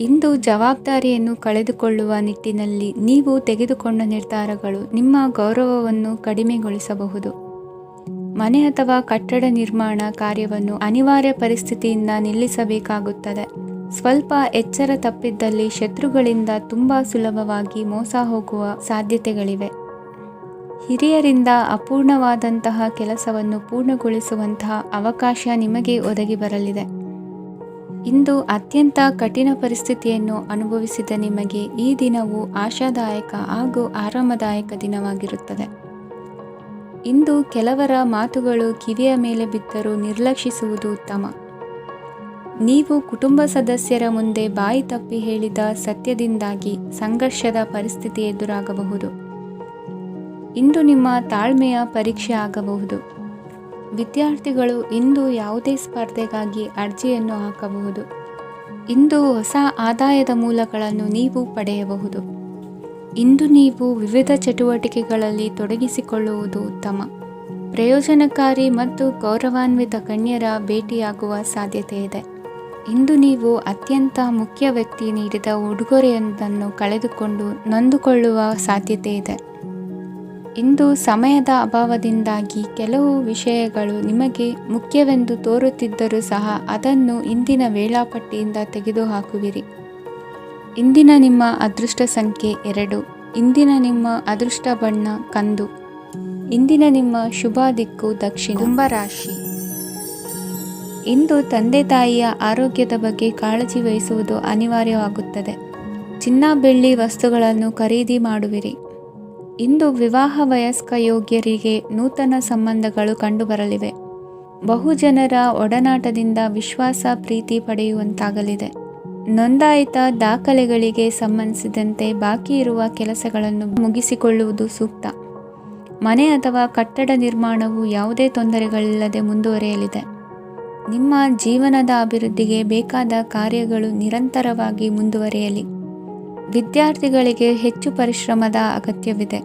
ಇಂದು ಜವಾಬ್ದಾರಿಯನ್ನು ಕಳೆದುಕೊಳ್ಳುವ ನಿಟ್ಟಿನಲ್ಲಿ ನೀವು ತೆಗೆದುಕೊಂಡ ನಿರ್ಧಾರಗಳು ನಿಮ್ಮ ಗೌರವವನ್ನು ಕಡಿಮೆಗೊಳಿಸಬಹುದು. ಮನೆ ಅಥವಾ ಕಟ್ಟಡ ನಿರ್ಮಾಣ ಕಾರ್ಯವನ್ನು ಅನಿವಾರ್ಯ ಪರಿಸ್ಥಿತಿಯಿಂದ ನಿಲ್ಲಿಸಬೇಕಾಗುತ್ತದೆ. ಸ್ವಲ್ಪ ಎಚ್ಚರ ತಪ್ಪಿದ್ದಲ್ಲಿ ಶತ್ರುಗಳಿಂದ ತುಂಬ ಸುಲಭವಾಗಿ ಮೋಸ ಹೋಗುವ ಸಾಧ್ಯತೆಗಳಿವೆ. ಹಿರಿಯರಿಂದ ಅಪೂರ್ಣವಾದಂತಹ ಕೆಲಸವನ್ನು ಪೂರ್ಣಗೊಳಿಸುವಂತಹ ಅವಕಾಶ ನಿಮಗೆ ಒದಗಿ ಬರಲಿದೆ. ಇಂದು ಅತ್ಯಂತ ಕಠಿಣ ಪರಿಸ್ಥಿತಿಯನ್ನು ಅನುಭವಿಸಿದ ನಿಮಗೆ ಈ ದಿನವು ಆಶಾದಾಯಕ ಹಾಗೂ ಆರಾಮದಾಯಕ ದಿನವಾಗಿರುತ್ತದೆ. ಇಂದು ಕೆಲವರ ಮಾತುಗಳು ಕಿವಿಯ ಮೇಲೆ ಬಿದ್ದರೂ ನಿರ್ಲಕ್ಷಿಸುವುದು ಉತ್ತಮ. ನೀವು ಕುಟುಂಬ ಸದಸ್ಯರ ಮುಂದೆ ಬಾಯಿ ತಪ್ಪಿ ಹೇಳಿದ ಸತ್ಯದಿಂದಾಗಿ ಸಂಘರ್ಷದ ಪರಿಸ್ಥಿತಿ ಎದುರಾಗಬಹುದು. ಇಂದು ನಿಮ್ಮ ತಾಳ್ಮೆಯ ಪರೀಕ್ಷೆ ಆಗಬಹುದು. ವಿದ್ಯಾರ್ಥಿಗಳು ಇಂದು ಯಾವುದೇ ಸ್ಪರ್ಧೆಗಾಗಿ ಅರ್ಜಿಯನ್ನು ಹಾಕಬಹುದು. ಇಂದು ಹೊಸ ಆದಾಯದ ಮೂಲಗಳನ್ನು ನೀವು ಪಡೆಯಬಹುದು. ಇಂದು ನೀವು ವಿವಿಧ ಚಟುವಟಿಕೆಗಳಲ್ಲಿ ತೊಡಗಿಸಿಕೊಳ್ಳುವುದು ಉತ್ತಮ. ಪ್ರಯೋಜನಕಾರಿ ಮತ್ತು ಗೌರವಾನ್ವಿತ ಗಣ್ಯರ ಭೇಟಿಯಾಗುವ ಸಾಧ್ಯತೆ ಇದೆ. ಇಂದು ನೀವು ಅತ್ಯಂತ ಮುಖ್ಯ ವ್ಯಕ್ತಿ ನೀಡಿದ ಉಡುಗೊರೆಯೊಂದನ್ನು ಕಳೆದುಕೊಂಡು ನೊಂದುಕೊಳ್ಳುವ ಸಾಧ್ಯತೆ ಇದೆ. ಇಂದು ಸಮಯದ ಅಭಾವದಿಂದಾಗಿ ಕೆಲವು ವಿಷಯಗಳು ನಿಮಗೆ ಮುಖ್ಯವೆಂದು ತೋರುತ್ತಿದ್ದರೂ ಸಹ ಅದನ್ನು ಇಂದಿನ ವೇಳಾಪಟ್ಟಿಯಿಂದ ತೆಗೆದುಹಾಕುವಿರಿ. ಇಂದಿನ ನಿಮ್ಮ ಅದೃಷ್ಟ ಸಂಖ್ಯೆ 2. ಇಂದಿನ ನಿಮ್ಮ ಅದೃಷ್ಟ ಬಣ್ಣ ಕಂದು. ಇಂದಿನ ನಿಮ್ಮ ಶುಭ ದಿಕ್ಕು ದಕ್ಷಿಣ. ಕುಂಭರಾಶಿ. ಇಂದು ತಂದೆ ತಾಯಿಯ ಆರೋಗ್ಯದ ಬಗ್ಗೆ ಕಾಳಜಿ ವಹಿಸುವುದು ಅನಿವಾರ್ಯವಾಗುತ್ತದೆ. ಚಿನ್ನ ಬೆಳ್ಳಿ ವಸ್ತುಗಳನ್ನು ಖರೀದಿ ಮಾಡುವಿರಿ. ಇಂದು ವಿವಾಹ ವಯಸ್ಕ ಯೋಗ್ಯರಿಗೆ ನೂತನ ಸಂಬಂಧಗಳು ಕಂಡುಬರಲಿವೆ. ಬಹುಜನರ ಒಡನಾಟದಿಂದ ವಿಶ್ವಾಸ ಪ್ರೀತಿ ಪಡೆಯುವಂತಾಗಲಿದೆ. ನೋಂದಾಯಿತ ದಾಖಲೆಗಳಿಗೆ ಸಂಬಂಧಿಸಿದಂತೆ ಬಾಕಿ ಇರುವ ಕೆಲಸಗಳನ್ನು ಮುಗಿಸಿಕೊಳ್ಳುವುದು ಸೂಕ್ತ. ಮನೆ ಅಥವಾ ಕಟ್ಟಡ ನಿರ್ಮಾಣವು ಯಾವುದೇ ತೊಂದರೆಗಳಿಲ್ಲದೆ ಮುಂದುವರಿಯಲಿದೆ. ನಿಮ್ಮ ಜೀವನದ ಅಭಿವೃದ್ಧಿಗೆ ಬೇಕಾದ ಕಾರ್ಯಗಳು ನಿರಂತರವಾಗಿ ಮುಂದುವರಿಯಲಿ. ವಿದ್ಯಾರ್ಥಿಗಳಿಗೆ ಹೆಚ್ಚು ಪರಿಶ್ರಮದ ಅಗತ್ಯವಿದೆ.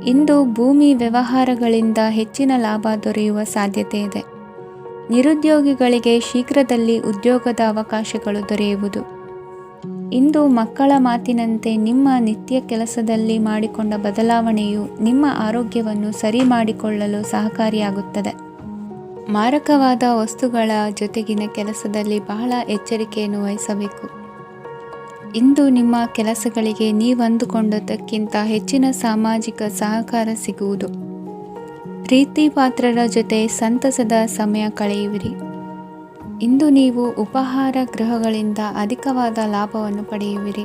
ಇಂದು ಭೂಮಿ ವ್ಯವಹಾರಗಳಿಂದ ಹೆಚ್ಚಿನ ಲಾಭ ದೊರೆಯುವ ಸಾಧ್ಯತೆ ಇದೆ. ನಿರುದ್ಯೋಗಿಗಳಿಗೆ ಶೀಘ್ರದಲ್ಲಿ ಉದ್ಯೋಗದ ಅವಕಾಶಗಳು ದೊರೆಯುವುದು. ಇಂದು ಮಕ್ಕಳ ಮಾತಿನಂತೆ ನಿಮ್ಮ ನಿತ್ಯ ಕೆಲಸದಲ್ಲಿ ಮಾಡಿಕೊಂಡ ಬದಲಾವಣೆಯು ನಿಮ್ಮ ಆರೋಗ್ಯವನ್ನು ಸರಿ ಮಾಡಿಕೊಳ್ಳಲು ಸಹಕಾರಿಯಾಗುತ್ತದೆ. ಮಾರಕವಾದ ವಸ್ತುಗಳ ಜೊತೆಗಿನ ಕೆಲಸದಲ್ಲಿ ಬಹಳ ಎಚ್ಚರಿಕೆಯನ್ನು ವಹಿಸಬೇಕು. ಇಂದು ನಿಮ್ಮ ಕೆಲಸಗಳಿಗೆ ನೀವಂದುಕೊಂಡದ್ದಕ್ಕಿಂತ ಹೆಚ್ಚಿನ ಸಾಮಾಜಿಕ ಸಹಕಾರ ಸಿಗುವುದು. ಪ್ರೀತಿ ಪಾತ್ರರ ಜೊತೆ ಸಂತಸದ ಸಮಯ ಕಳೆಯುವಿರಿ. ಇಂದು ನೀವು ಉಪಹಾರ ಗೃಹಗಳಿಂದ ಅಧಿಕವಾದ ಲಾಭವನ್ನು ಪಡೆಯುವಿರಿ.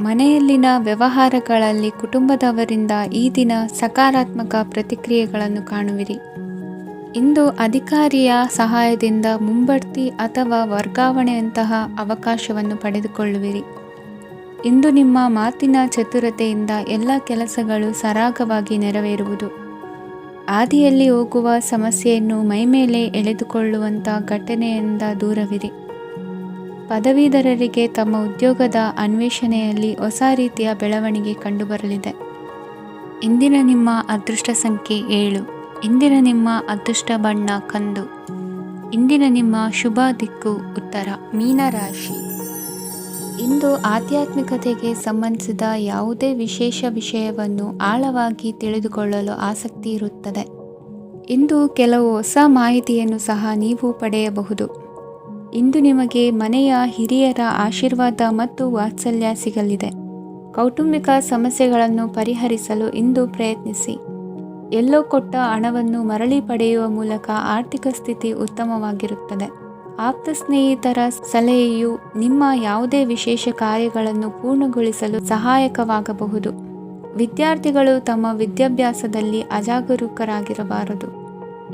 ಮನೆಯಲ್ಲಿನ ವ್ಯವಹಾರಗಳಲ್ಲಿ ಕುಟುಂಬದವರಿಂದ ಈ ದಿನ ಸಕಾರಾತ್ಮಕ ಪ್ರತಿಕ್ರಿಯೆಗಳನ್ನು ಕಾಣುವಿರಿ. ಇಂದು ಅಧಿಕಾರಿಯ ಸಹಾಯದಿಂದ ಮುಂಬಡ್ತಿ ಅಥವಾ ವರ್ಗಾವಣೆಯಂತಹ ಅವಕಾಶವನ್ನು ಪಡೆದುಕೊಳ್ಳುವಿರಿ. ಇಂದು ನಿಮ್ಮ ಮಾತಿನ ಚತುರತೆಯಿಂದ ಎಲ್ಲ ಕೆಲಸಗಳು ಸರಾಗವಾಗಿ ನೆರವೇರುವುದು. ಹಾದಿಯಲ್ಲಿ ಹೋಗುವ ಸಮಸ್ಯೆಯನ್ನು ಮೈಮೇಲೆ ಎಳೆದುಕೊಳ್ಳುವಂಥ ಘಟನೆಯಿಂದ ದೂರವಿರಿ. ಪದವೀಧರರಿಗೆ ತಮ್ಮ ಉದ್ಯೋಗದ ಅನ್ವೇಷಣೆಯಲ್ಲಿ ಹೊಸ ರೀತಿಯ ಬೆಳವಣಿಗೆ ಕಂಡುಬರಲಿದೆ. ಇಂದಿನ ನಿಮ್ಮ ಅದೃಷ್ಟ ಸಂಖ್ಯೆ 7. ಇಂದಿನ ನಿಮ್ಮ ಅದೃಷ್ಟ ಬಣ್ಣ ಕಂದು. ಇಂದಿನ ನಿಮ್ಮ ಶುಭ ದಿಕ್ಕು ಉತ್ತರ. ಮೀನರಾಶಿ. ಇಂದು ಆಧ್ಯಾತ್ಮಿಕತೆಗೆ ಸಂಬಂಧಿಸಿದ ಯಾವುದೇ ವಿಶೇಷ ವಿಷಯವನ್ನು ಆಳವಾಗಿ ತಿಳಿದುಕೊಳ್ಳಲು ಆಸಕ್ತಿ ಇರುತ್ತದೆ. ಇಂದು ಕೆಲವು ಹೊಸ ಮಾಹಿತಿಯನ್ನು ಸಹ ನೀವು ಪಡೆಯಬಹುದು. ಇಂದು ನಿಮಗೆ ಮನೆಯ ಹಿರಿಯರ ಆಶೀರ್ವಾದ ಮತ್ತು ವಾತ್ಸಲ್ಯ ಸಿಗಲಿದೆ. ಕೌಟುಂಬಿಕ ಸಮಸ್ಯೆಗಳನ್ನು ಪರಿಹರಿಸಲು ಇಂದು ಪ್ರಯತ್ನಿಸಿ. ಎಲ್ಲೋ ಕೊಟ್ಟ ಹಣವನ್ನು ಮರಳಿ ಪಡೆಯುವ ಮೂಲಕ ಆರ್ಥಿಕ ಸ್ಥಿತಿ ಉತ್ತಮವಾಗಿರುತ್ತದೆ. ಆಪ್ತ ಸ್ನೇಹಿತರ ಸಲಹೆಯು ನಿಮ್ಮ ಯಾವುದೇ ವಿಶೇಷ ಕಾರ್ಯಗಳನ್ನು ಪೂರ್ಣಗೊಳಿಸಲು ಸಹಾಯಕವಾಗಬಹುದು. ವಿದ್ಯಾರ್ಥಿಗಳು ತಮ್ಮ ವಿದ್ಯಾಭ್ಯಾಸದಲ್ಲಿ ಅಜಾಗರೂಕರಾಗಿರಬಾರದು.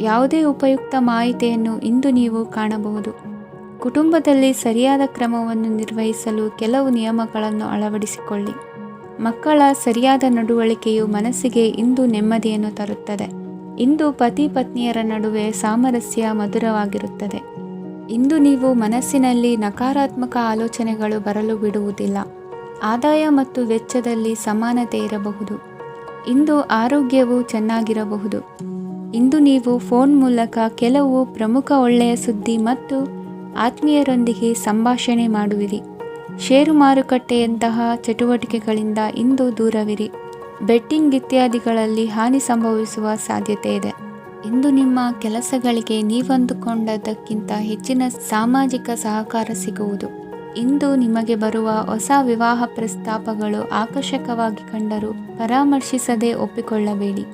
ಯಾವುದೇ ಉಪಯುಕ್ತ ಮಾಹಿತಿಯನ್ನು ಇಂದು ನೀವು ಕಾಣಬಹುದು. ಕುಟುಂಬದಲ್ಲಿ ಸರಿಯಾದ ಕ್ರಮವನ್ನು ನಿರ್ವಹಿಸಲು ಕೆಲವು ನಿಯಮಗಳನ್ನು ಅಳವಡಿಸಿಕೊಳ್ಳಿ. ಮಕ್ಕಳ ಸರಿಯಾದ ನಡವಳಿಕೆಯು ಮನಸ್ಸಿಗೆ ಇಂದು ನೆಮ್ಮದಿಯನ್ನು ತರುತ್ತದೆ. ಇಂದು ಪತಿ ಪತ್ನಿಯರ ನಡುವೆ ಸಾಮರಸ್ಯ ಮಧುರವಾಗಿರುತ್ತದೆ. ಇಂದು ನೀವು ಮನಸ್ಸಿನಲ್ಲಿ ನಕಾರಾತ್ಮಕ ಆಲೋಚನೆಗಳು ಬರಲು ಬಿಡುವುದಿಲ್ಲ. ಆದಾಯ ಮತ್ತು ವೆಚ್ಚದಲ್ಲಿ ಸಮಾನತೆ ಇರಬಹುದು. ಇಂದು ಆರೋಗ್ಯವು ಚೆನ್ನಾಗಿರಬಹುದು. ಇಂದು ನೀವು ಫೋನ್ ಮೂಲಕ ಕೆಲವು ಪ್ರಮುಖ ಒಳ್ಳೆಯ ಸುದ್ದಿ ಮತ್ತು ಆತ್ಮೀಯರೊಂದಿಗೆ ಸಂಭಾಷಣೆ ಮಾಡುವಿರಿ. ಷೇರು ಮಾರುಕಟ್ಟೆಯಂತಹ ಚಟುವಟಿಕೆಗಳಿಂದ ಇಂದು ದೂರವಿರಿ. ಬೆಟ್ಟಿಂಗ್ ಇತ್ಯಾದಿಗಳಲ್ಲಿ ಹಾನಿ ಸಂಭವಿಸುವ ಸಾಧ್ಯತೆ ಇದೆ. ಇಂದು ನಿಮ್ಮ ಕೆಲಸಗಳಿಗೆ ನೀವಂದುಕೊಂಡದ್ದಕ್ಕಿಂತ ಹೆಚ್ಚಿನ ಸಾಮಾಜಿಕ ಸಹಕಾರ ಸಿಗುವುದು. ಇಂದು ನಿಮಗೆ ಬರುವ ಹೊಸ ವಿವಾಹ ಪ್ರಸ್ತಾಪಗಳು ಆಕರ್ಷಕವಾಗಿ ಕಂಡರೂ ಪರಾಮರ್ಶಿಸದೆ ಒಪ್ಪಿಕೊಳ್ಳಬೇಡಿ.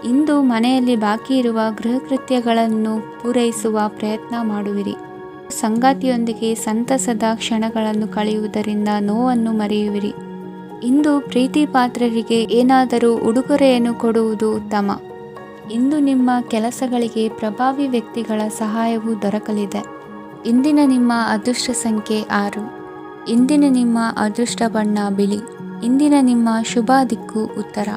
ಇಂದು ಮನೆಯಲ್ಲಿ ಬಾಕಿ ಇರುವ ಗೃಹಕೃತ್ಯಗಳನ್ನು ಪೂರೈಸುವ ಪ್ರಯತ್ನ ಮಾಡುವಿರಿ. ಸಂಗಾತಿಯೊಂದಿಗೆ ಸಂತಸದ ಕ್ಷಣಗಳನ್ನು ಕಳೆಯುವುದರಿಂದ ನೋವನ್ನು ಮರೆಯುವಿರಿ. ಇಂದು ಪ್ರೀತಿ ಪಾತ್ರರಿಗೆ ಏನಾದರೂ ಉಡುಗೊರೆಯನ್ನು ಕೊಡುವುದು ಉತ್ತಮ. ಇಂದು ನಿಮ್ಮ ಕೆಲಸಗಳಿಗೆ ಪ್ರಭಾವಿ ವ್ಯಕ್ತಿಗಳ ಸಹಾಯವು ದೊರಕಲಿದೆ. ಇಂದಿನ ನಿಮ್ಮ ಅದೃಷ್ಟ ಸಂಖ್ಯೆ 6. ಇಂದಿನ ನಿಮ್ಮ ಅದೃಷ್ಟ ಬಣ್ಣ ಬಿಳಿ. ಇಂದಿನ ನಿಮ್ಮ ಶುಭ ದಿಕ್ಕು ಉತ್ತರ.